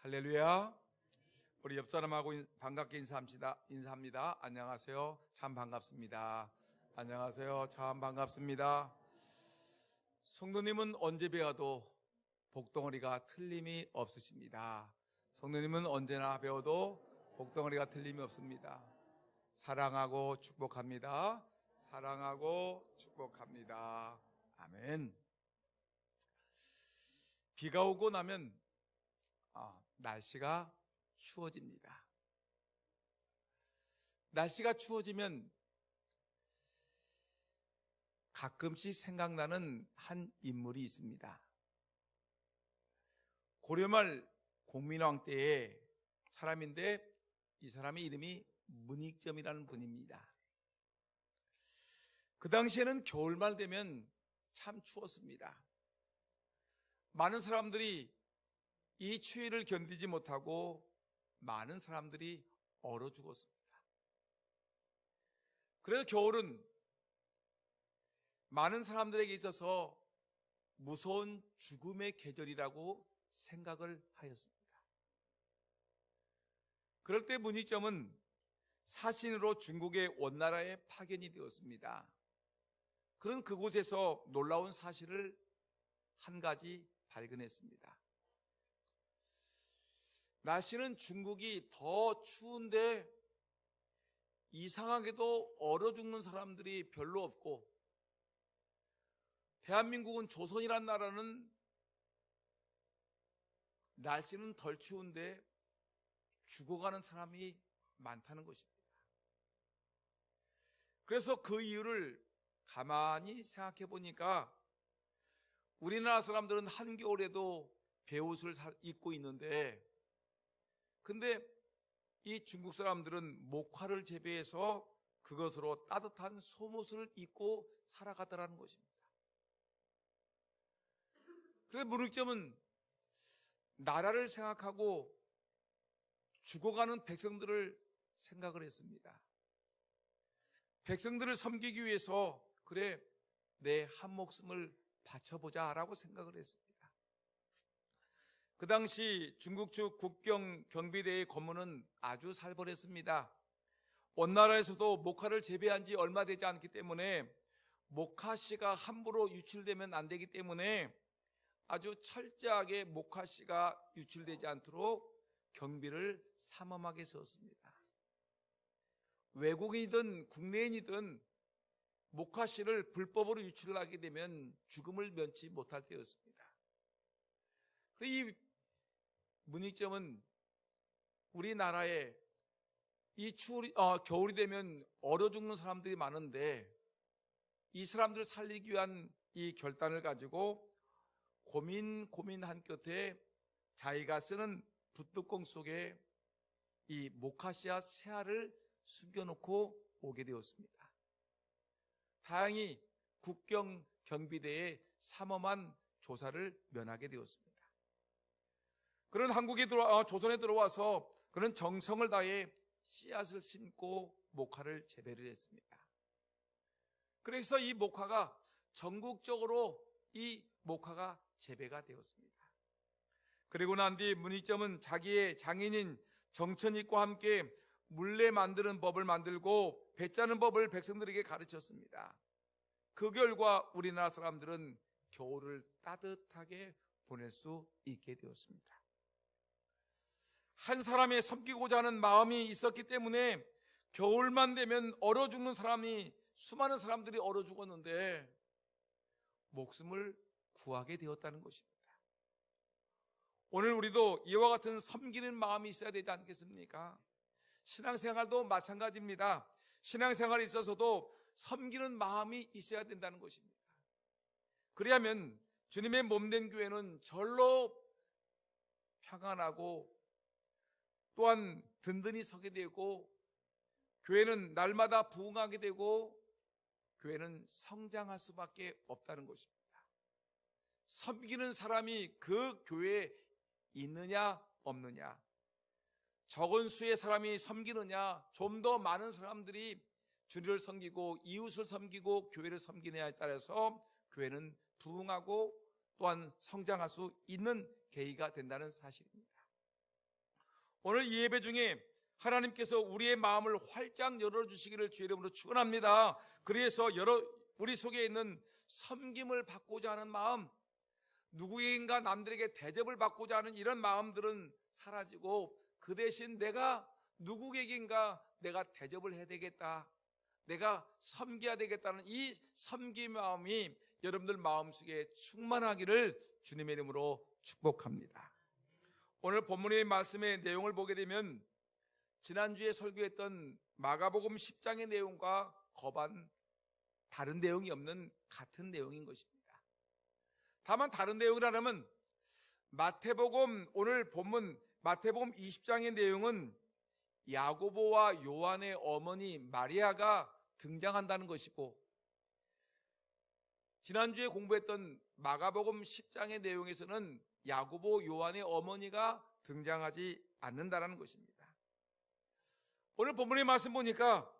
할렐루야. 우리 옆 사람하고 반갑게 인사합니다. 안녕하세요. 참 반갑습니다. 안녕하세요. 참 반갑습니다. 성도님은 언제 배워도 복덩어리가 틀림이 없으십니다. 성도님은 언제나 배워도 복덩어리가 틀림이 없습니다. 사랑하고 축복합니다. 사랑하고 축복합니다. 아멘. 비가 오고 나면 날씨가 추워집니다. 날씨가 추워지면 가끔씩 생각나는 한 인물이 있습니다. 고려말 공민왕 때의 사람인데 이 사람의 이름이 문익점이라는 분입니다. 그 당시에는 겨울말 되면 참 추웠습니다. 많은 사람들이 이 추위를 견디지 못하고 많은 사람들이 얼어 죽었습니다. 그래서 겨울은 많은 사람들에게 있어서 무서운 죽음의 계절이라고 생각을 하였습니다. 그럴 때 문익점은 사신으로 중국의 원나라에 파견이 되었습니다. 그런 그곳에서 놀라운 사실을 한 가지 발견했습니다. 날씨는 중국이 더 추운데 이상하게도 얼어 죽는 사람들이 별로 없고, 대한민국은 조선이란 나라는 날씨는 덜 추운데 죽어가는 사람이 많다는 것입니다. 그래서 그 이유를 가만히 생각해 보니까 우리나라 사람들은 한겨울에도 베옷을 입고 있는데, 근데 이 중국 사람들은 목화를 재배해서 그것으로 따뜻한 속옷을 입고 살아가더라는 것입니다. 그래서 문익점은 나라를 생각하고 죽어가는 백성들을 생각을 했습니다. 백성들을 섬기기 위해서 그래 내 한 목숨을 바쳐보자 라고 생각을 했습니다. 그 당시 중국 측 국경 경비대의 권무는 아주 살벌했습니다. 원나라에서도 목화를 재배한 지 얼마 되지 않기 때문에 목화씨가 함부로 유출되면 안 되기 때문에 아주 철저하게 목화씨가 유출되지 않도록 경비를 삼엄하게 세웠습니다. 외국인이든 국내인이든 목화씨를 불법으로 유출하게 되면 죽음을 면치 못할 때였습니다. 이 문익점은 우리나라에 이 겨울이 되면 얼어 죽는 사람들이 많은데 이 사람들을 살리기 위한 이 결단을 가지고 고민한 끝에 자기가 쓰는 붓뚜껑 속에 이 모카시아 새알을 숨겨놓고 오게 되었습니다. 다행히 국경 경비대의 삼엄한 조사를 면하게 되었습니다. 그는 조선에 들어와서 그는 정성을 다해 씨앗을 심고 목화를 재배를 했습니다. 그래서 이 목화가 전국적으로 이 목화가 재배가 되었습니다. 그리고 난 뒤 문익점은 자기의 장인인 정천익과 함께 물레 만드는 법을 만들고 배 짜는 법을 백성들에게 가르쳤습니다. 그 결과 우리나라 사람들은 겨울을 따뜻하게 보낼 수 있게 되었습니다. 한 사람의 섬기고자 하는 마음이 있었기 때문에 겨울만 되면 얼어 죽는 수많은 사람들이 얼어 죽었는데 목숨을 구하게 되었다는 것입니다. 오늘 우리도 이와 같은 섬기는 마음이 있어야 되지 않겠습니까? 신앙생활도 마찬가지입니다. 신앙생활에 있어서도 섬기는 마음이 있어야 된다는 것입니다. 그래야면 주님의 몸된 교회는 절로 평안하고 또한 든든히 서게 되고 교회는 날마다 부흥하게 되고 교회는 성장할 수밖에 없다는 것입니다. 섬기는 사람이 그 교회에 있느냐 없느냐, 적은 수의 사람이 섬기느냐, 좀 더 많은 사람들이 주님을 섬기고 이웃을 섬기고 교회를 섬기느냐에 따라서 교회는 부흥하고 또한 성장할 수 있는 계기가 된다는 사실입니다. 오늘 이 예배 중에 하나님께서 우리의 마음을 활짝 열어주시기를 주의 이름으로 축원합니다. 그래서 우리 속에 있는 섬김을 받고자 하는 마음, 누구에게인가 남들에게 대접을 받고자 하는 이런 마음들은 사라지고, 그 대신 내가 누구에게인가 내가 대접을 해야 되겠다, 내가 섬겨야 되겠다는 이 섬김 마음이 여러분들 마음속에 충만하기를 주님의 이름으로 축복합니다. 오늘 본문의 말씀의 내용을 보게 되면 지난주에 설교했던 마가복음 10장의 내용과 거반 다른 내용이 없는 같은 내용인 것입니다. 다만 다른 내용이라면 오늘 본문 마태복음 20장의 내용은 야고보와 요한의 어머니 마리아가 등장한다는 것이고, 지난주에 공부했던 마가복음 10장의 내용에서는 야고보 요한의 어머니가 등장하지 않는다는 것입니다. 오늘 본문의 말씀 보니까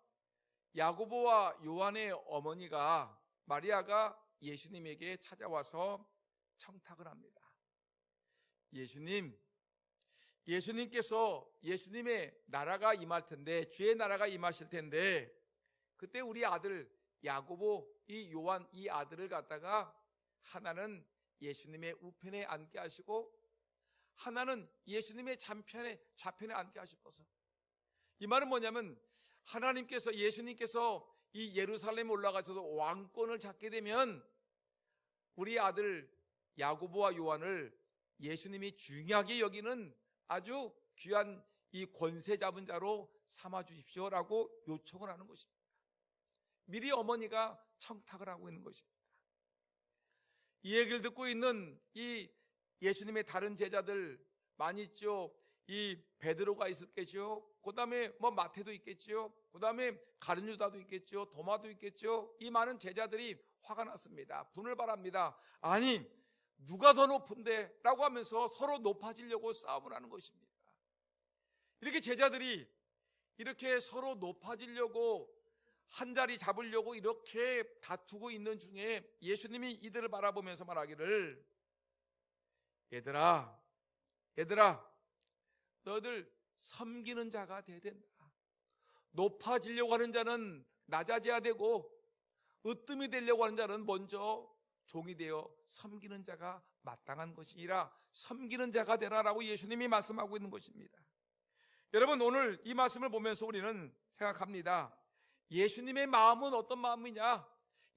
야고보와 요한의 어머니가 마리아가 예수님에게 찾아와서 청탁을 합니다. 예수님께서 예수님의 나라가 임할 텐데, 주의 나라가 임하실 텐데, 그때 우리 아들 야고보, 이 요한 이 아들을 갖다가 하나는 예수님의 우편에 앉게 하시고 하나는 예수님의 좌편에 앉게 하시고서, 이 말은 뭐냐면 예수님께서 이 예루살렘에 올라가셔서 왕권을 잡게 되면 우리 아들 야고보와 요한을 예수님이 중요하게 여기는 아주 귀한 이 권세 잡은 자로 삼아 주십시오라고 요청을 하는 것입니다. 미리 어머니가 청탁을 하고 있는 것입니다. 이 얘기를 듣고 있는 이 예수님의 다른 제자들 많이 있죠. 이 베드로가 있었겠죠. 그 다음에 마태도 있겠죠. 그 다음에 가룟 유다도 있겠죠. 도마도 있겠죠. 이 많은 제자들이 화가 났습니다. 분을 발합니다. 아니, 누가 더 높은데? 라고 하면서 서로 높아지려고 싸움을 하는 것입니다. 이렇게 제자들이 이렇게 서로 높아지려고 한 자리 잡으려고 이렇게 다투고 있는 중에 예수님이 이들을 바라보면서 말하기를, 얘들아 너희들 섬기는 자가 돼야 된다. 높아지려고 하는 자는 낮아져야 되고, 으뜸이 되려고 하는 자는 먼저 종이 되어 섬기는 자가 마땅한 것이라 섬기는 자가 되라라고 예수님이 말씀하고 있는 것입니다. 여러분, 오늘 이 말씀을 보면서 우리는 생각합니다. 예수님의 마음은 어떤 마음이냐?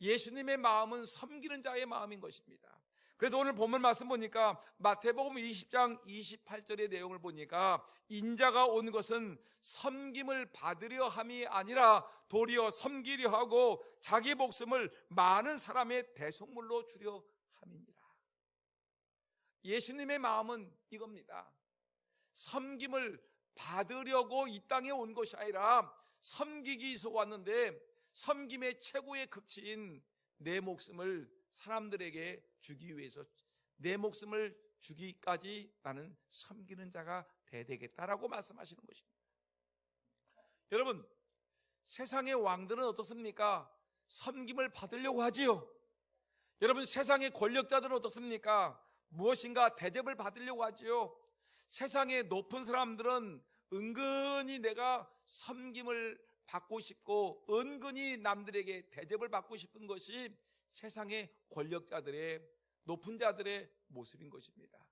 예수님의 마음은 섬기는 자의 마음인 것입니다. 그래서 오늘 본문 말씀 보니까 마태복음 20장 28절의 내용을 보니까 인자가 온 것은 섬김을 받으려 함이 아니라 도리어 섬기려 하고 자기 목숨을 많은 사람의 대속물로 주려 함이니라. 예수님의 마음은 이겁니다. 섬김을 받으려고 이 땅에 온 것이 아니라 섬기기 위해서 왔는데, 섬김의 최고의 극치인 내 목숨을 사람들에게 주기 위해서 내 목숨을 주기까지 나는 섬기는 자가 돼야 되겠다라고 말씀하시는 것입니다. 여러분, 세상의 왕들은 어떻습니까? 섬김을 받으려고 하지요. 여러분, 세상의 권력자들은 어떻습니까? 무엇인가 대접을 받으려고 하지요. 세상의 높은 사람들은 은근히 내가 섬김을 받고 싶고 은근히 남들에게 대접을 받고 싶은 것이 세상의 권력자들의, 높은 자들의 모습인 것입니다.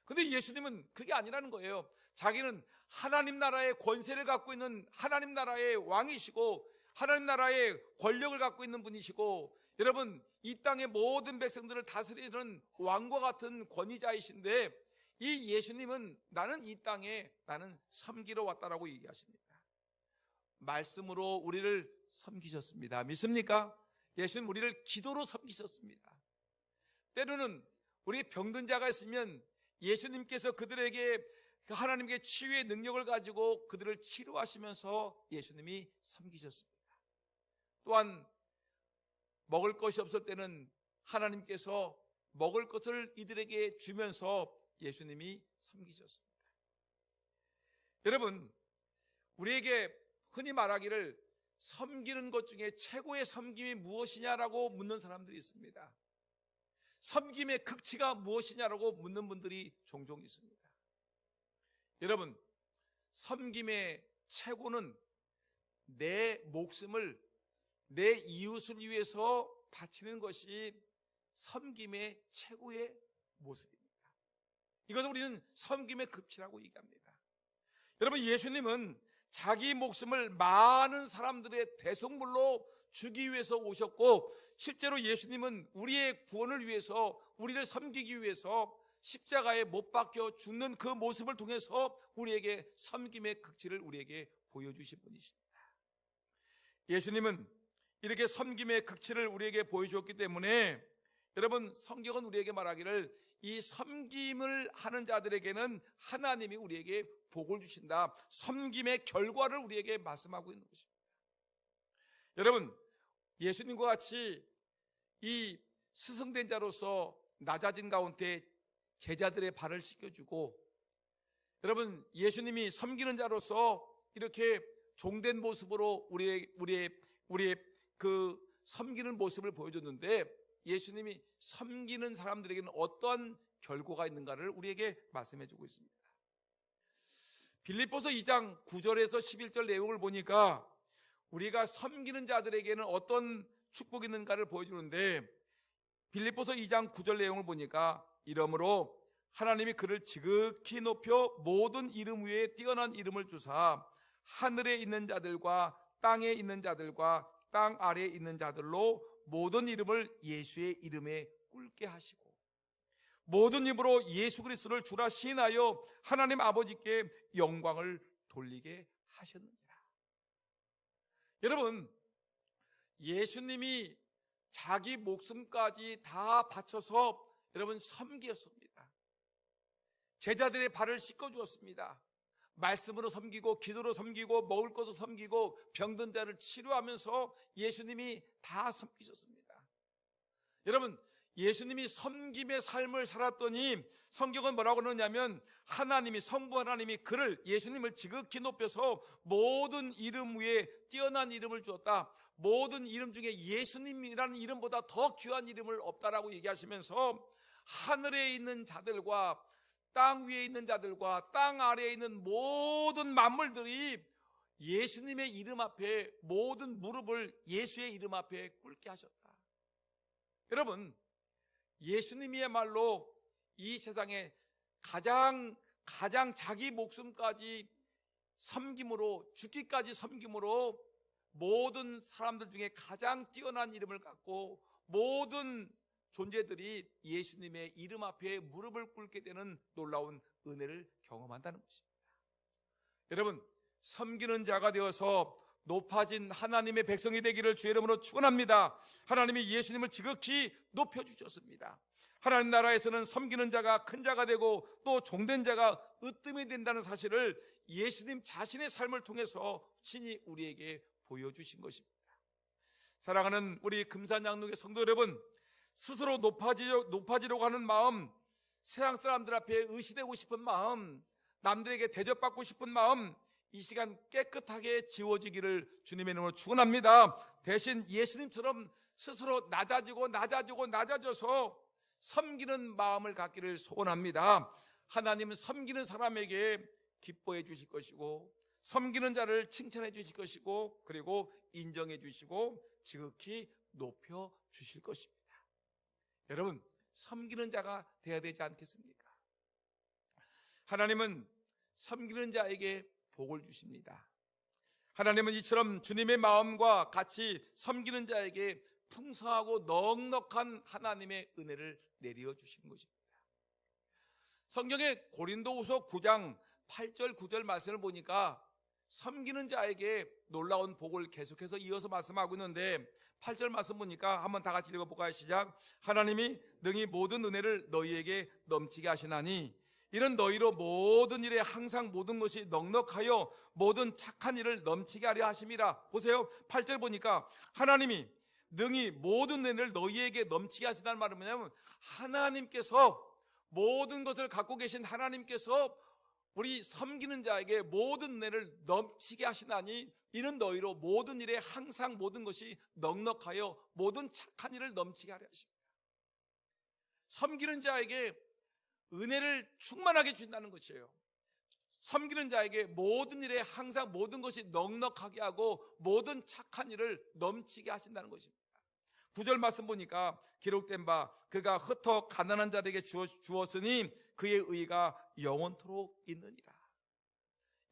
그런데 예수님은 그게 아니라는 거예요. 자기는 하나님 나라의 권세를 갖고 있는 하나님 나라의 왕이시고 하나님 나라의 권력을 갖고 있는 분이시고, 여러분, 이 땅의 모든 백성들을 다스리는 왕과 같은 권위자이신데, 이 예수님은 나는 이 땅에 나는 섬기러 왔다라고 얘기하십니다. 말씀으로 우리를 섬기셨습니다. 믿습니까? 예수님 우리를 기도로 섬기셨습니다. 때로는 우리 병든 자가 있으면 예수님께서 그들에게 하나님께 치유의 능력을 가지고 그들을 치료하시면서 예수님이 섬기셨습니다. 또한 먹을 것이 없을 때는 하나님께서 먹을 것을 이들에게 주면서 예수님이 섬기셨습니다. 여러분, 우리에게 흔히 말하기를 섬기는 것 중에 최고의 섬김이 무엇이냐라고 묻는 사람들이 있습니다. 섬김의 극치가 무엇이냐라고 묻는 분들이 종종 있습니다. 여러분, 섬김의 최고는 내 목숨을 내 이웃을 위해서 바치는 것이 섬김의 최고의 모습입니다. 이것을 우리는 섬김의 극치라고 얘기합니다. 여러분, 예수님은 자기 목숨을 많은 사람들의 대속물로 주기 위해서 오셨고, 실제로 예수님은 우리의 구원을 위해서, 우리를 섬기기 위해서 십자가에 못 박혀 죽는 그 모습을 통해서 우리에게 섬김의 극치를 우리에게 보여주신 분이십니다. 예수님은 이렇게 섬김의 극치를 우리에게 보여주었기 때문에 여러분, 성경은 우리에게 말하기를 이 섬김을 하는 자들에게는 하나님이 우리에게 복을 주신다, 섬김의 결과를 우리에게 말씀하고 있는 것입니다. 여러분, 예수님과 같이 이 스승된 자로서 낮아진 가운데 제자들의 발을 씻겨주고, 여러분, 예수님이 섬기는 자로서 이렇게 종된 모습으로 우리의 그 섬기는 모습을 보여줬는데, 예수님이 섬기는 사람들에게는 어떠한 결과가 있는가를 우리에게 말씀해 주고 있습니다. 빌립보서 2장 9절에서 11절 내용을 보니까 우리가 섬기는 자들에게는 어떤 축복이 있는가를 보여주는데, 빌립보서 2장 9절 내용을 보니까 이러므로 하나님이 그를 지극히 높여 모든 이름 위에 뛰어난 이름을 주사 하늘에 있는 자들과 땅에 있는 자들과 땅 아래에 있는 자들로 모든 이름을 예수의 이름에 꿇게 하시고 모든 입으로 예수 그리스도를 주라 시인하여 하나님 아버지께 영광을 돌리게 하셨느니라. 여러분, 예수님이 자기 목숨까지 다 바쳐서 여러분 섬기었습니다. 제자들의 발을 씻겨 주었습니다. 말씀으로 섬기고 기도로 섬기고 먹을 것으로 섬기고 병든 자를 치료하면서 예수님이 다 섬기셨습니다. 여러분, 예수님이 섬김의 삶을 살았더니 성경은 뭐라고 그러냐면 하나님이, 성부 하나님이 그를, 예수님을 지극히 높여서 모든 이름 위에 뛰어난 이름을 주었다. 모든 이름 중에 예수님이라는 이름보다 더 귀한 이름을 없다라고 얘기하시면서 하늘에 있는 자들과 땅 위에 있는 자들과 땅 아래에 있는 모든 만물들이 예수님의 이름 앞에 모든 무릎을 예수의 이름 앞에 꿇게 하셨다. 여러분, 예수님이야말로 이 세상에 가장 자기 목숨까지 섬김으로, 죽기까지 섬김으로 모든 사람들 중에 가장 뛰어난 이름을 갖고 모든 존재들이 예수님의 이름 앞에 무릎을 꿇게 되는 놀라운 은혜를 경험한다는 것입니다. 여러분, 섬기는 자가 되어서 높아진 하나님의 백성이 되기를 주의 이름으로 축원합니다. 하나님이 예수님을 지극히 높여주셨습니다. 하나님 나라에서는 섬기는 자가 큰 자가 되고 또 종된 자가 으뜸이 된다는 사실을 예수님 자신의 삶을 통해서 친히 우리에게 보여주신 것입니다. 사랑하는 우리 금산양록의 성도 여러분, 스스로 높아지려고 하는 마음, 세상 사람들 앞에 의시되고 싶은 마음, 남들에게 대접받고 싶은 마음, 이 시간 깨끗하게 지워지기를 주님의 이름으로 축원합니다. 대신 예수님처럼 스스로 낮아져서 섬기는 마음을 갖기를 소원합니다. 하나님은 섬기는 사람에게 기뻐해 주실 것이고 섬기는 자를 칭찬해 주실 것이고 그리고 인정해 주시고 지극히 높여 주실 것입니다. 여러분, 섬기는 자가 되어야 되지 않겠습니까? 하나님은 섬기는 자에게 복을 주십니다. 하나님은 이처럼 주님의 마음과 같이 섬기는 자에게 풍성하고 넉넉한 하나님의 은혜를 내려 주시는 것입니다. 성경의 고린도후서 9장 8절 9절 말씀을 보니까 섬기는 자에게 놀라운 복을 계속해서 이어서 말씀하고 있는데 8절 말씀 보니까 한번 다 같이 읽어볼까요? 시작. 하나님이 능히 모든 은혜를 너희에게 넘치게 하시나니 이는 너희로 모든 일에 항상 모든 것이 넉넉하여 모든 착한 일을 넘치게 하려 하심이라. 보세요, 8절 보니까 하나님이 능히 모든 은혜를 너희에게 넘치게 하시다는 말은 뭐냐면 하나님께서 모든 것을 갖고 계신 하나님께서 우리 섬기는 자에게 모든 은혜를 넘치게 하시나니 이는 너희로 모든 일에 항상 모든 것이 넉넉하여 모든 착한 일을 넘치게 하려 하십니다. 섬기는 자에게 은혜를 충만하게 준다는 것이에요. 섬기는 자에게 모든 일에 항상 모든 것이 넉넉하게 하고 모든 착한 일을 넘치게 하신다는 것입니다. 9절 말씀 보니까 기록된 바 그가 흩어 가난한 자에게 주었으니 그의 의가 영원토록 있느니라.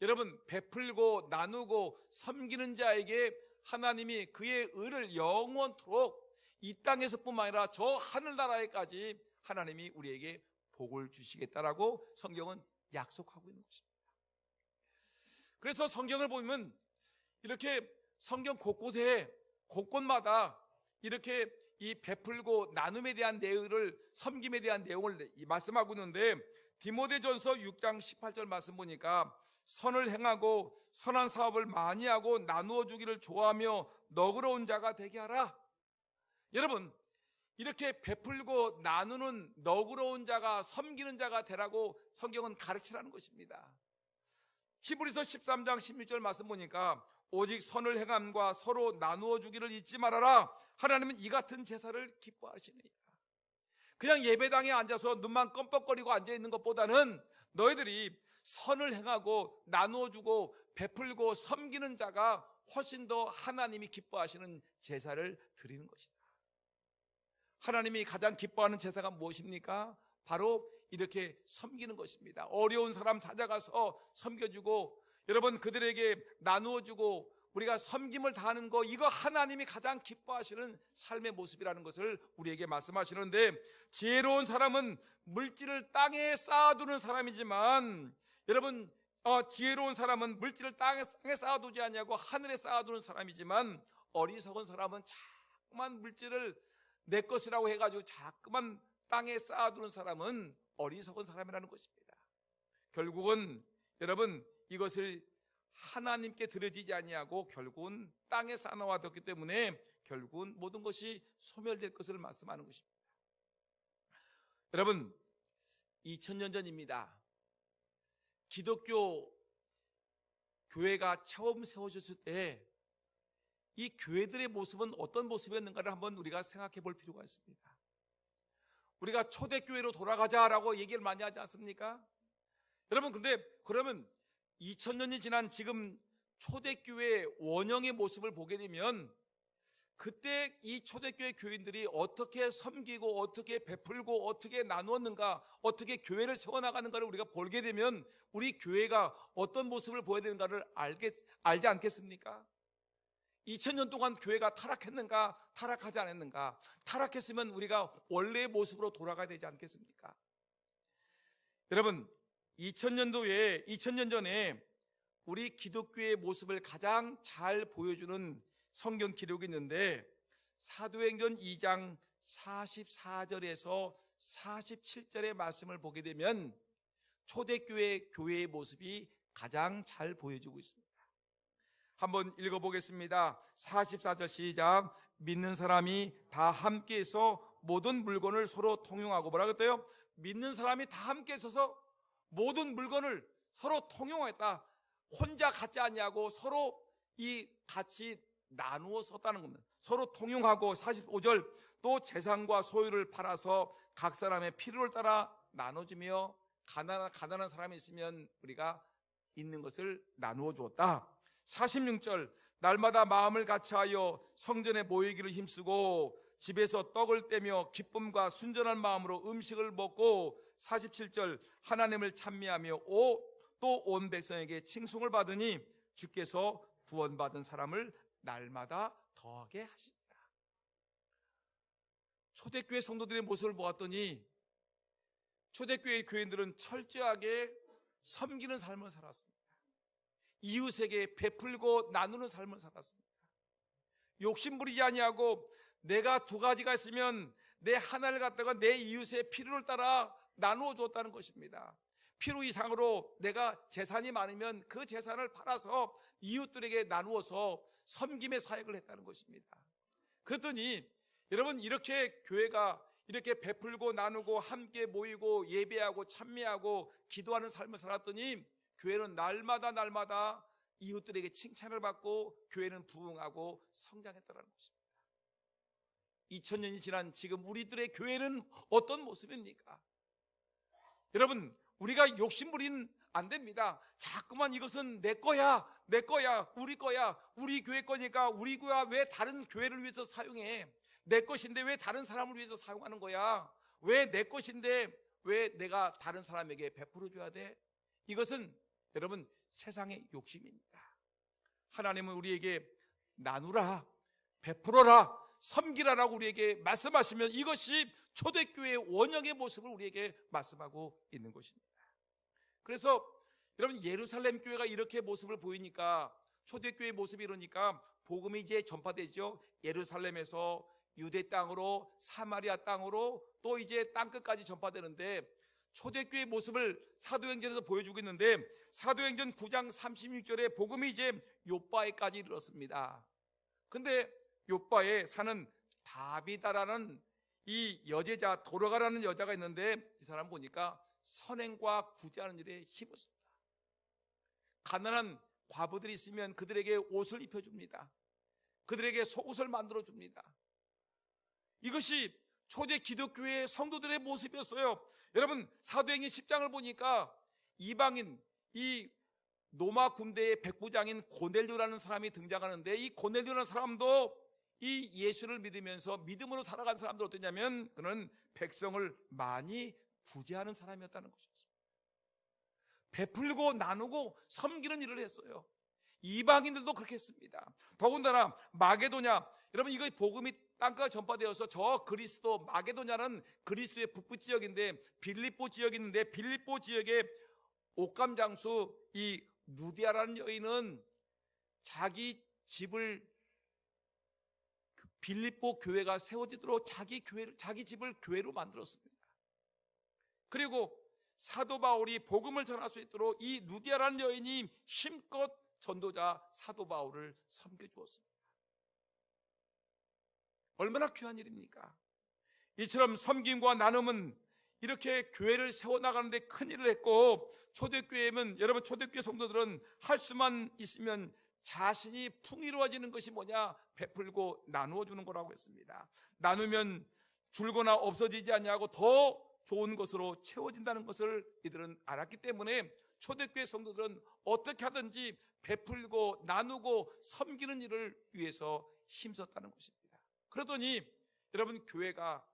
여러분, 베풀고 나누고 섬기는 자에게 하나님이 그의 의를 영원토록 이 땅에서뿐만 아니라 저 하늘나라에까지 하나님이 우리에게 복을 주시겠다라고 성경은 약속하고 있는 것입니다. 그래서 성경을 보면 이렇게 성경 곳곳마다 이렇게 이 베풀고 나눔에 대한 내용을, 섬김에 대한 내용을 말씀하고 있는데, 디모데전서 6장 18절 말씀 보니까 선을 행하고 선한 사업을 많이 하고 나누어 주기를 좋아하며 너그러운 자가 되게 하라. 여러분, 이렇게 베풀고 나누는 너그러운 자가, 섬기는 자가 되라고 성경은 가르치라는 것입니다. 히브리서 13장 16절 말씀 보니까 오직 선을 행함과 서로 나누어 주기를 잊지 말아라. 하나님은 이 같은 제사를 기뻐하시느니라. 그냥 예배당에 앉아서 눈만 껌뻑거리고 앉아있는 것보다는 너희들이 선을 행하고 나누어 주고 베풀고 섬기는 자가 훨씬 더 하나님이 기뻐하시는 제사를 드리는 것이다. 하나님이 가장 기뻐하는 제사가 무엇입니까? 바로 이렇게 섬기는 것입니다. 어려운 사람 찾아가서 섬겨주고, 여러분, 그들에게 나누어주고 우리가 섬김을 다하는 거, 이거 하나님이 가장 기뻐하시는 삶의 모습이라는 것을 우리에게 말씀하시는데, 지혜로운 사람은 물질을 땅에 쌓아두는 사람이지만, 여러분, 지혜로운 사람은 물질을 땅에 쌓아두지 않냐고 하늘에 쌓아두는 사람이지만, 어리석은 사람은 자꾸만 물질을 내 것이라고 해가지고 자꾸만 땅에 쌓아두는 사람은 어리석은 사람이라는 것입니다. 결국은 여러분, 이것을 하나님께 드려지지 아니하고 결국은 땅에 쌓아놓았기 때문에 결국은 모든 것이 소멸될 것을 말씀하는 것입니다. 여러분, 2000년 전입니다. 기독교 교회가 처음 세워졌을 때 이 교회들의 모습은 어떤 모습이었는가를 한번 우리가 생각해 볼 필요가 있습니다. 우리가 초대교회로 돌아가자라고 얘기를 많이 하지 않습니까? 여러분, 근데 그러면 2000년이 지난 지금 초대교회 원형의 모습을 보게 되면 그때 이 초대교회 교인들이 어떻게 섬기고 어떻게 베풀고 어떻게 나누었는가, 어떻게 교회를 세워나가는가를 우리가 보게 되면 우리 교회가 어떤 모습을 보여야 되는가를 알지 않겠습니까? 2000년 동안 교회가 타락했는가, 타락하지 않았는가? 타락했으면 우리가 원래의 모습으로 돌아가야 되지 않겠습니까? 여러분, 2000년 전에 우리 기독교의 모습을 가장 잘 보여주는 성경 기록이 있는데, 사도행전 2장 44절에서 47절의 말씀을 보게 되면 초대교회 교회의 모습이 가장 잘 보여지고 있습니다. 한번 읽어보겠습니다. 44절 시작. 믿는 사람이 다 함께해서 모든 물건을 서로 통용하고, 뭐라 그랬대요? 믿는 사람이 다 함께 있어서 모든 물건을 서로 통용했다. 혼자 갖지 않냐고 서로 이 같이 나누어 썼다는 겁니다. 서로 통용하고, 45절, 또 재산과 소유를 팔아서 각 사람의 필요를 따라 나눠주며, 가난한 사람이 있으면 우리가 있는 것을 나누어 주었다. 46절, 날마다 마음을 같이하여 성전에 모이기를 힘쓰고 집에서 떡을 떼며 기쁨과 순전한 마음으로 음식을 먹고, 47절, 하나님을 찬미하며 또 온 백성에게 칭송을 받으니 주께서 구원받은 사람을 날마다 더하게 하시니라. 초대교회 성도들의 모습을 보았더니 초대교회 교인들은 철저하게 섬기는 삶을 살았습니다. 이웃에게 베풀고 나누는 삶을 살았습니다. 욕심 부리지 아니하고 내가 두 가지가 있으면 내 하나를 갖다가 내 이웃의 필요를 따라 나누어 줬다는 것입니다. 필요 이상으로 내가 재산이 많으면 그 재산을 팔아서 이웃들에게 나누어서 섬김의 사역을 했다는 것입니다. 그랬더니 여러분, 이렇게 교회가 이렇게 베풀고 나누고 함께 모이고 예배하고 찬미하고 기도하는 삶을 살았더니 교회는 날마다 이웃들에게 칭찬을 받고 교회는 부흥하고 성장했다는 것입니다. 2000년이 지난 지금 우리들의 교회는 어떤 모습입니까? 여러분, 우리가 욕심부리는 안 됩니다. 자꾸만 이것은 내 거야, 내 거야, 우리 거야, 우리 교회 거니까 우리 교회가 왜 다른 교회를 위해서 사용해? 내 것인데 왜 다른 사람을 위해서 사용하는 거야? 왜 내 것인데 왜 내가 다른 사람에게 베풀어 줘야 돼? 이것은 여러분 세상의 욕심입니다. 하나님은 우리에게 나누라, 베풀어라, 섬기라라고 우리에게 말씀하시면 이것이 초대교회의 원형의 모습을 우리에게 말씀하고 있는 것입니다. 그래서 여러분 예루살렘 교회가 이렇게 모습을 보이니까, 초대교회의 모습이 이러니까 복음이 이제 전파되죠. 예루살렘에서 유대 땅으로, 사마리아 땅으로, 또 이제 땅끝까지 전파되는데, 초대교회의 모습을 사도행전에서 보여주고 있는데, 사도행전 9장 36절에 복음이 이제 욥바에까지 이르렀습니다. 근데 욥바에 사는 다비다라는 이 여제자, 도로가라는 여자가 있는데, 이 사람 보니까 선행과 구제하는 일에 힘었습니다. 가난한 과부들이 있으면 그들에게 옷을 입혀줍니다. 그들에게 속옷을 만들어줍니다. 이것이 초대 기독교의 성도들의 모습이었어요. 여러분 사도행전 10장을 보니까 이방인, 이 로마 군대의 백부장인 고넬료라는 사람이 등장하는데, 이 고넬료라는 사람도 이 예수를 믿으면서 믿음으로 살아간 사람들 어떠냐면, 그는 백성을 많이 구제하는 사람이었다는 것이었습니다. 베풀고 나누고 섬기는 일을 했어요. 이방인들도 그렇게 했습니다. 더군다나 마게도냐, 여러분 이거 복음이 땅까지 전파되어서 저 그리스도, 마게도냐는 그리스의 북부 지역인데 빌립보 지역이 있는데, 빌립보 지역의 옥감 장수 이 누디아라는 여인은 자기 집을, 빌립보 교회가 세워지도록 자기 집을 교회로 만들었습니다. 그리고 사도 바울이 복음을 전할 수 있도록 이 누디아라는 여인이 힘껏 전도자 사도 바울을 섬겨주었습니다. 얼마나 귀한 일입니까? 이처럼 섬김과 나눔은 이렇게 교회를 세워나가는데 큰 일을 했고, 초대교회는, 여러분 초대교회 성도들은 할 수만 있으면 자신이 풍요로워지는 것이 뭐냐? 베풀고 나누어 주는 거라고 했습니다. 나누면 줄거나 없어지지 않냐고 더 좋은 것으로 채워진다는 것을 이들은 알았기 때문에 초대교회 성도들은 어떻게 하든지 베풀고 나누고 섬기는 일을 위해서 힘썼다는 것입니다. 그러더니 여러분 교회가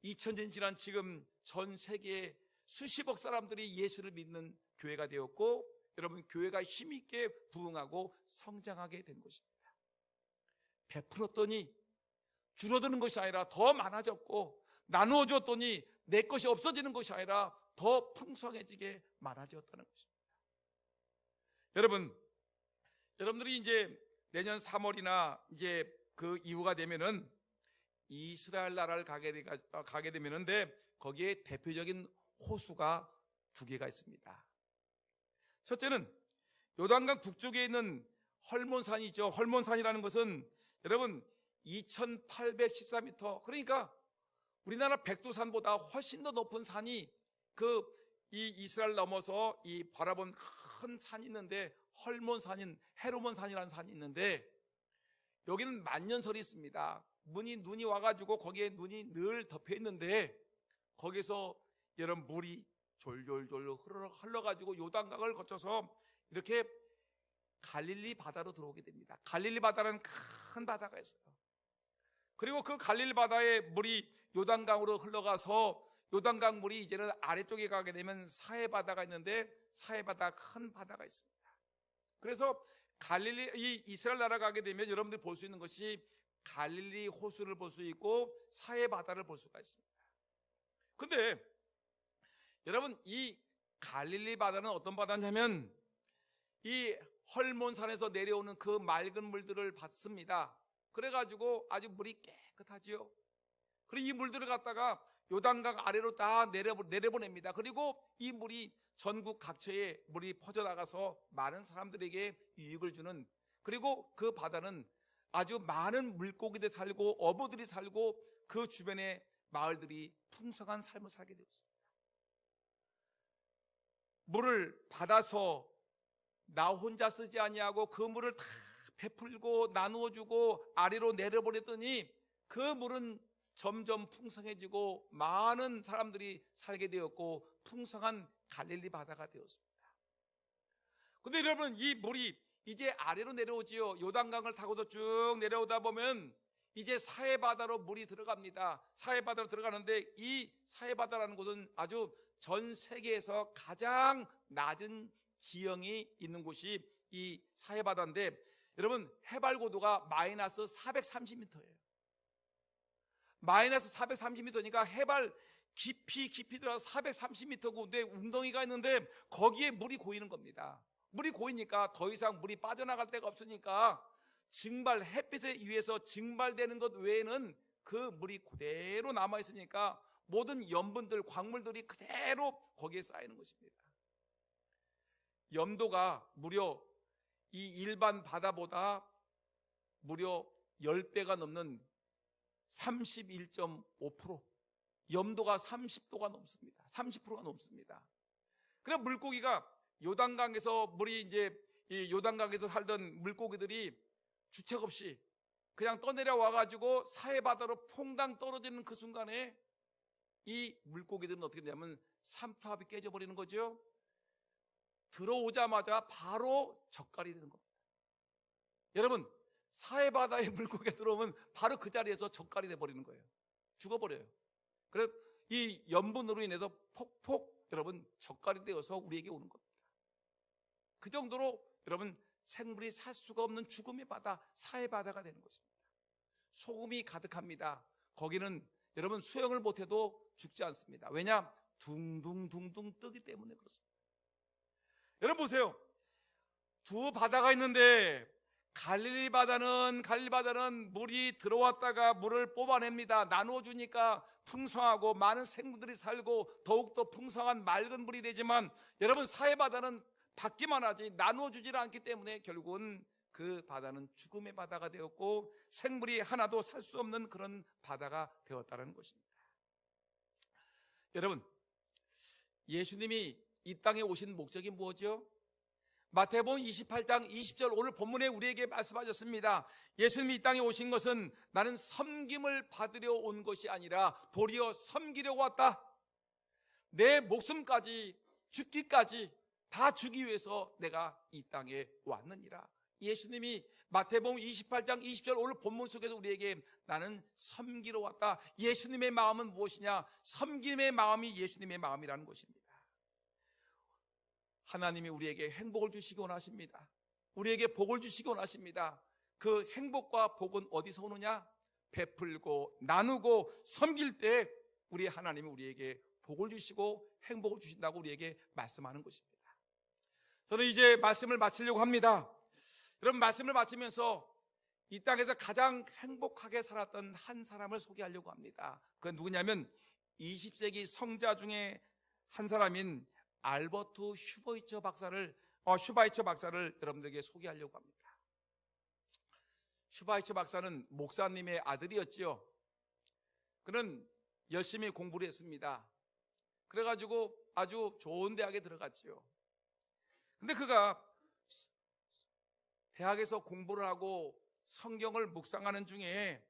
2000년 지난 지금 전 세계에 수십억 사람들이 예수를 믿는 교회가 되었고, 여러분 교회가 힘있게 부흥하고 성장하게 된 것입니다. 베풀었더니 줄어드는 것이 아니라 더 많아졌고, 나누어 줬더니 내 것이 없어지는 것이 아니라 더 풍성해지게 많아졌다는 것입니다. 여러분들이 이제 내년 3월이나 이제 그 이후가 되면은 이스라엘 나라를 가게 되면은데, 거기에 대표적인 호수가 두 개가 있습니다. 첫째는 요단강 북쪽에 있는 헐몬산이죠. 헐몬산이라는 것은 여러분 2814m, 그러니까 우리나라 백두산보다 훨씬 더 높은 산이 이 이스라엘 넘어서 이 바라본 큰 산이 있는데, 헐몬산인 헤르몬산이라는 산이 있는데, 여기는 만년설이 있습니다. 눈이 와가지고 거기에 눈이 늘 덮여 있는데, 거기서 여러분 물이 졸졸졸 흘러가지고 요단강을 거쳐서 이렇게 갈릴리 바다로 들어오게 됩니다. 갈릴리 바다는 큰 바다가 있어요. 그리고 그 갈릴리 바다의 물이 요단강으로 흘러가서 요단강 물이 이제는 아래쪽에 가게 되면 사해 바다가 있는데, 사해 바다 큰 바다가 있습니다. 그래서 이 이스라엘 나라 가게 되면 여러분들이 볼 수 있는 것이 갈릴리 호수를 볼 수 있고 사해 바다를 볼 수가 있습니다. 근데 여러분 이 갈릴리 바다는 어떤 바다냐면, 이 헐몬산에서 내려오는 그 맑은 물들을 받습니다. 그래가지고 아주 물이 깨끗하지요. 그리고 이 물들을 갖다가 요단강 아래로 다 내려보냅니다. 그리고 이 물이 전국 각처에 물이 퍼져나가서 많은 사람들에게 유익을 주는, 그리고 그 바다는 아주 많은 물고기들 살고 어부들이 살고 그 주변에 마을들이 풍성한 삶을 살게 되었습니다. 물을 받아서 나 혼자 쓰지 아니하고 그 물을 다 베풀고 나누어 주고 아래로 내려보냈더니, 그 물은 점점 풍성해지고 많은 사람들이 살게 되었고 풍성한 갈릴리 바다가 되었습니다. 근데 여러분, 이 물이 이제 아래로 내려오지요. 요단강을 타고서 쭉 내려오다 보면 이제 사해바다로 물이 들어갑니다. 사해바다로 들어가는데 이 사해바다라는 곳은 아주 전 세계에서 가장 낮은 지형이 있는 곳이 이 사해바다인데, 여러분, 해발 고도가 마이너스 430m예요. 마이너스 430m니까 해발 깊이 들어가서 430m고, 근데 웅덩이가 있는데 거기에 물이 고이는 겁니다. 물이 고이니까 더 이상 물이 빠져나갈 데가 없으니까 햇빛에 의해서 증발되는 것 외에는 그 물이 그대로 남아있으니까 모든 염분들, 광물들이 그대로 거기에 쌓이는 것입니다. 염도가 무려 이 일반 바다보다 무려 10배가 넘는 31.5%, 염도가 30도가 넘습니다. 30%가 넘습니다. 그래 물고기가 요단강에서 물이 이제 이 요단강에서 살던 물고기들이 주책 없이 그냥 떠내려 와가지고 사해바다로 퐁당 떨어지는 그 순간에 이 물고기들은 어떻게 되냐면 삼투압이 깨져버리는 거죠. 들어오자마자 바로 젓갈이 되는 겁니다. 여러분, 사해바다에 물고기가 들어오면 바로 그 자리에서 젓갈이 돼버리는 거예요. 죽어버려요. 그래서 이 염분으로 인해서 폭폭 여러분 젓갈이 되어서 우리에게 오는 겁니다. 그 정도로 여러분 생물이 살 수가 없는 죽음의 바다, 사해바다가 되는 것입니다. 소금이 가득합니다. 거기는 여러분 수영을 못해도 죽지 않습니다. 왜냐? 둥둥둥둥 뜨기 때문에 그렇습니다. 여러분 보세요. 두 바다가 있는데 갈릴리 바다는 물이 들어왔다가 물을 뽑아냅니다. 나누어주니까 풍성하고 많은 생물들이 살고 더욱더 풍성한 맑은 물이 되지만, 여러분 사해바다는 받기만 하지 나누어주질 않기 때문에 결국은 그 바다는 죽음의 바다가 되었고 생물이 하나도 살 수 없는 그런 바다가 되었다는 것입니다. 여러분, 예수님이 이 땅에 오신 목적이 뭐죠? 마태복음 28장 20절 오늘 본문에 우리에게 말씀하셨습니다. 예수님이 이 땅에 오신 것은 나는 섬김을 받으려 온 것이 아니라 도리어 섬기려고 왔다. 내 목숨까지 죽기까지 다 주기 위해서 내가 이 땅에 왔느니라. 예수님이 마태복음 28장 20절 오늘 본문 속에서 우리에게 나는 섬기러 왔다. 예수님의 마음은 무엇이냐? 섬김의 마음이 예수님의 마음이라는 것입니다. 하나님이 우리에게 행복을 주시기 원하십니다. 우리에게 복을 주시기 원하십니다. 그 행복과 복은 어디서 오느냐? 베풀고 나누고 섬길 때 우리 하나님이 우리에게 복을 주시고 행복을 주신다고 우리에게 말씀하는 것입니다. 저는 이제 말씀을 마치려고 합니다. 여러분, 말씀을 마치면서 이 땅에서 가장 행복하게 살았던 한 사람을 소개하려고 합니다. 그건 누구냐면 20세기 성자 중에 한 사람인 알버트 슈바이처 박사를 여러분들에게 소개하려고 합니다. 슈바이처 박사는 목사님의 아들이었지요. 그는 열심히 공부를 했습니다. 그래가지고 아주 좋은 대학에 들어갔지요. 근데 그가 대학에서 공부를 하고 성경을 묵상하는 중에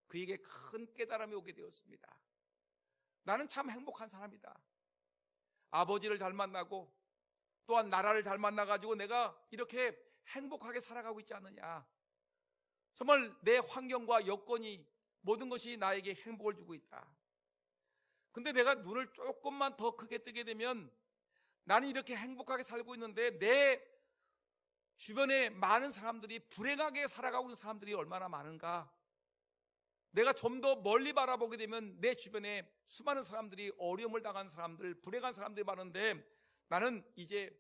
그에게 큰 깨달음이 오게 되었습니다. 나는 참 행복한 사람이다. 아버지를 잘 만나고 또한 나라를 잘 만나가지고 내가 이렇게 행복하게 살아가고 있지 않느냐. 정말 내 환경과 여건이 모든 것이 나에게 행복을 주고 있다. 근데 내가 눈을 조금만 더 크게 뜨게 되면 나는 이렇게 행복하게 살고 있는데 내 주변에 많은 사람들이 불행하게 살아가고 있는 사람들이 얼마나 많은가. 내가 좀 더 멀리 바라보게 되면 내 주변에 수많은 사람들이 어려움을 당한 사람들, 불행한 사람들이 많은데 나는 이제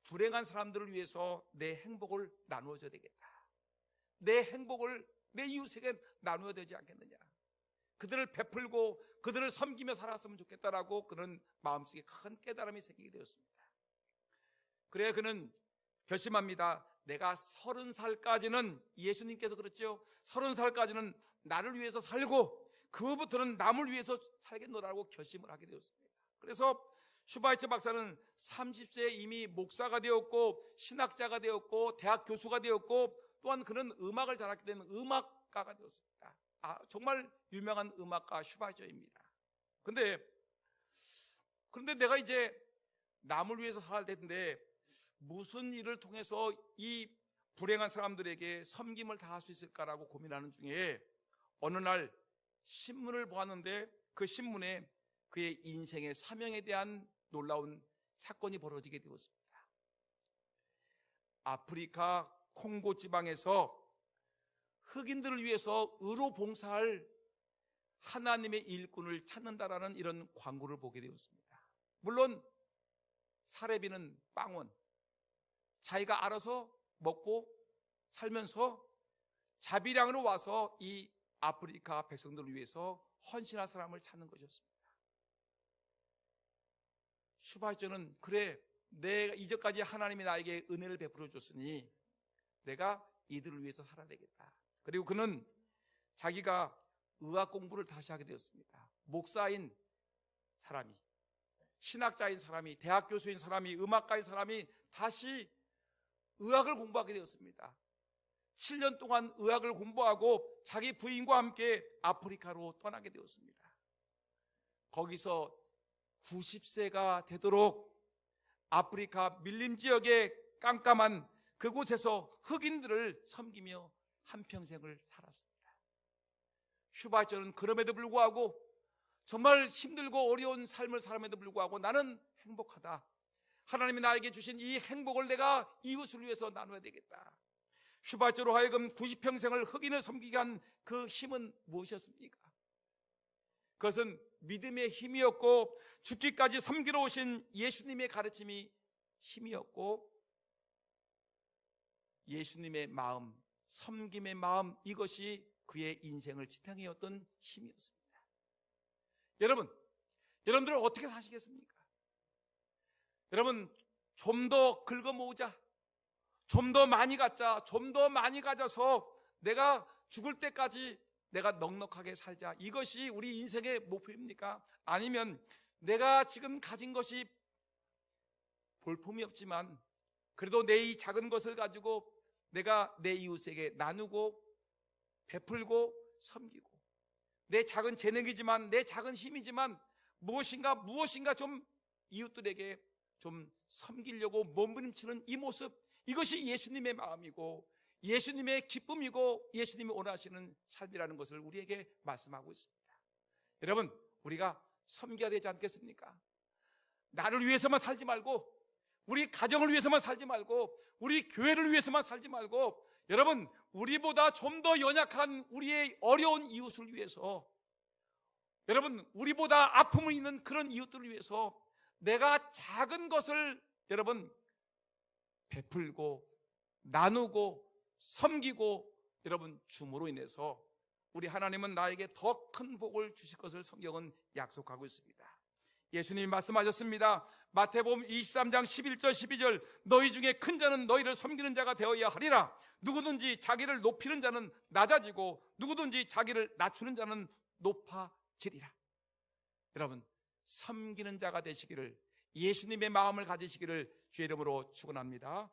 불행한 사람들을 위해서 내 행복을 나누어줘야 되겠다. 내 행복을 내 이웃에게 나누어야 되지 않겠느냐. 그들을 베풀고 그들을 섬기며 살았으면 좋겠다라고 그는 마음속에 큰 깨달음이 생기게 되었습니다. 그래 그는 결심합니다. 내가 30살까지는 예수님께서 그랬죠. 30살까지는 나를 위해서 살고 그 후부터는 남을 위해서 살겠노라고 결심을 하게 되었습니다. 그래서 슈바이처 박사는 30세에 이미 목사가 되었고 신학자가 되었고 대학 교수가 되었고 또한 그는 음악을 잘하게 되면 음악가가 되었습니다. 정말 유명한 음악가 슈바이저입니다. 그런데 내가 이제 남을 위해서 살아야 되는데 무슨 일을 통해서 이 불행한 사람들에게 섬김을 다할 수 있을까라고 고민하는 중에 어느 날 신문을 보았는데 그 신문에 그의 인생의 사명에 대한 놀라운 사건이 벌어지게 되었습니다. 아프리카 콩고 지방에서 흑인들을 위해서 의로 봉사할 하나님의 일꾼을 찾는다라는 이런 광고를 보게 되었습니다. 물론 사례비는 빵원, 자기가 알아서 먹고 살면서 자비량으로 와서 이 아프리카 백성들을 위해서 헌신할 사람을 찾는 것이었습니다. 슈바이저는 그래, 내가 이제까지 하나님이 나에게 은혜를 베풀어 줬으니 내가 이들을 위해서 살아야 되겠다. 그리고 그는 자기가 의학 공부를 다시 하게 되었습니다. 목사인 사람이, 신학자인 사람이, 대학 교수인 사람이, 음악가인 사람이 다시 의학을 공부하게 되었습니다. 7년 동안 의학을 공부하고 자기 부인과 함께 아프리카로 떠나게 되었습니다. 거기서 90세가 되도록 아프리카 밀림 지역의 깜깜한 그곳에서 흑인들을 섬기며 한평생을 살았습니다. 슈바이저는 그럼에도 불구하고 정말 힘들고 어려운 삶을 살음에도 불구하고 나는 행복하다. 하나님이 나에게 주신 이 행복을 내가 이웃을 위해서 나눠야 되겠다. 슈바이저로 하여금 90평생을 흑인을 섬기게 한 그 힘은 무엇이었습니까? 그것은 믿음의 힘이었고 죽기까지 섬기러 오신 예수님의 가르침이 힘이었고 예수님의 마음, 섬김의 마음, 이것이 그의 인생을 지탱해왔던 힘이었습니다. 여러분들 어떻게 사시겠습니까? 여러분, 좀 더 긁어 모으자, 좀 더 많이 갖자, 좀 더 많이 가져서 내가 죽을 때까지 내가 넉넉하게 살자, 이것이 우리 인생의 목표입니까? 아니면 내가 지금 가진 것이 볼품이 없지만 그래도 내 이 작은 것을 가지고 내가 내 이웃에게 나누고 베풀고 섬기고, 내 작은 재능이지만, 내 작은 힘이지만 무엇인가 좀 이웃들에게 좀 섬기려고 몸부림치는 이 모습, 이것이 예수님의 마음이고 예수님의 기쁨이고 예수님이 원하시는 삶이라는 것을 우리에게 말씀하고 있습니다. 여러분, 우리가 섬겨야 되지 않겠습니까? 나를 위해서만 살지 말고, 우리 가정을 위해서만 살지 말고, 우리 교회를 위해서만 살지 말고, 여러분, 우리보다 좀 더 연약한 우리의 어려운 이웃을 위해서, 여러분, 우리보다 아픔을 있는 그런 이웃들을 위해서 내가 작은 것을 여러분 베풀고 나누고 섬기고 여러분 줌으로 인해서 우리 하나님은 나에게 더 큰 복을 주실 것을 성경은 약속하고 있습니다. 예수님이 말씀하셨습니다. 마태복음 23장 11절 12절, 너희 중에 큰 자는 너희를 섬기는 자가 되어야 하리라. 누구든지 자기를 높이는 자는 낮아지고 누구든지 자기를 낮추는 자는 높아지리라. 여러분, 섬기는 자가 되시기를, 예수님의 마음을 가지시기를 주의 이름으로 축원합니다.